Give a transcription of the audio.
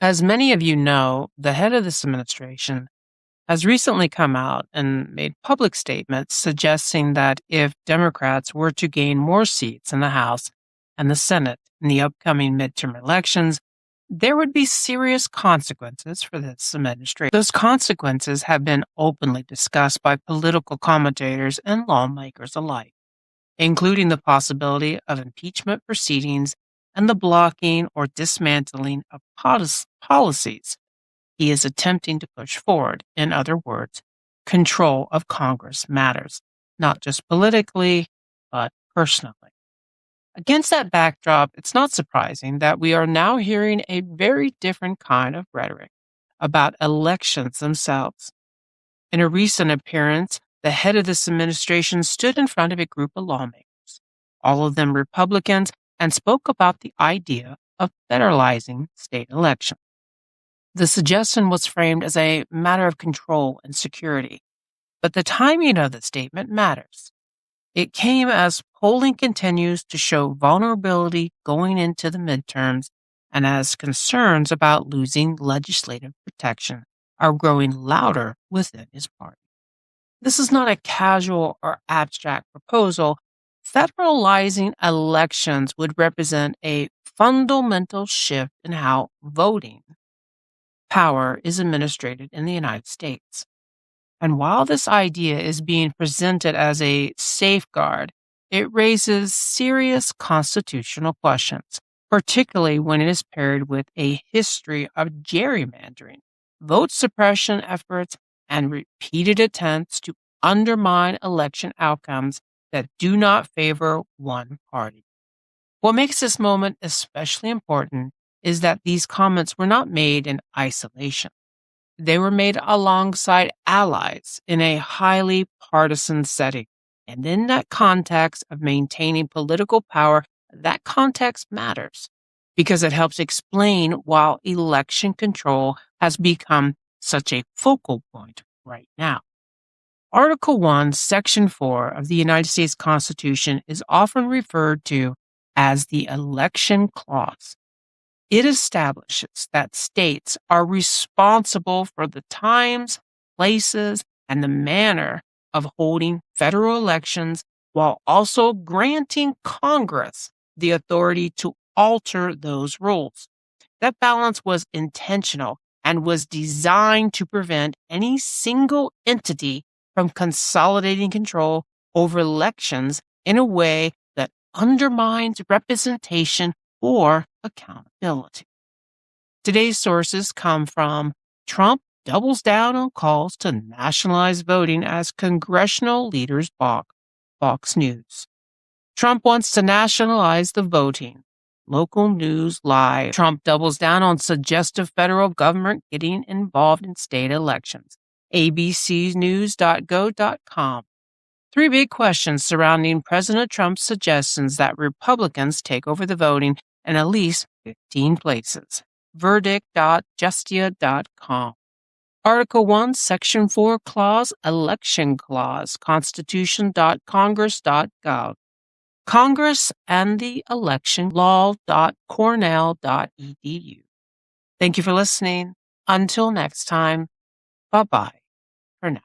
As many of you know, the head of this administration has recently come out and made public statements suggesting that if Democrats were to gain more seats in the House and the Senate in the upcoming midterm elections, there would be serious consequences for this administration. Those consequences have been openly discussed by political commentators and lawmakers alike, including the possibility of impeachment proceedings and the blocking or dismantling of policies he is attempting to push forward. In other words, control of Congress matters, not just politically, but personally. Against that backdrop, it's not surprising that we are now hearing a very different kind of rhetoric about elections themselves. In a recent appearance, the head of this administration stood in front of a group of lawmakers, all of them Republicans, and spoke about the idea of federalizing state elections. The suggestion was framed as a matter of control and security, but the timing of the statement matters. It came as polling continues to show vulnerability going into the midterms and as concerns about losing legislative protection are growing louder within his party. This is not a casual or abstract proposal. Federalizing elections would represent a fundamental shift in how voting power is administered in the United States. And while this idea is being presented as a safeguard, it raises serious constitutional questions, particularly when it is paired with a history of gerrymandering, vote suppression efforts, and repeated attempts to undermine election outcomes that do not favor one party. What makes this moment especially important is that these comments were not made in isolation. They were made alongside allies in a highly partisan setting. And in that context of maintaining political power, that context matters because it helps explain why election control has become such a focal point right now. Article 1, Section 4 of the United States Constitution is often referred to as the Election Clause. It establishes that states are responsible for the times, places, and the manner of holding federal elections while also granting Congress the authority to alter those rules. That balance was intentional and was designed to prevent any single entity from consolidating control over elections in a way that undermines representation or accountability. Today's sources come from Trump doubles down on calls to nationalize voting as congressional leaders balk, Fox News. Trump wants to nationalize the voting. Local News Live. Trump doubles down on suggestive federal government getting involved in state elections. abcnews.go.com. Three big questions surrounding President Trump's suggestions that Republicans take over the voting in at least 15 places. Verdict.justia.com. Article 1, Section 4 Clause, Election Clause, Constitution.congress.gov. Congress and the election law.cornell.edu. Thank you for listening. Until next time, bye-bye for now.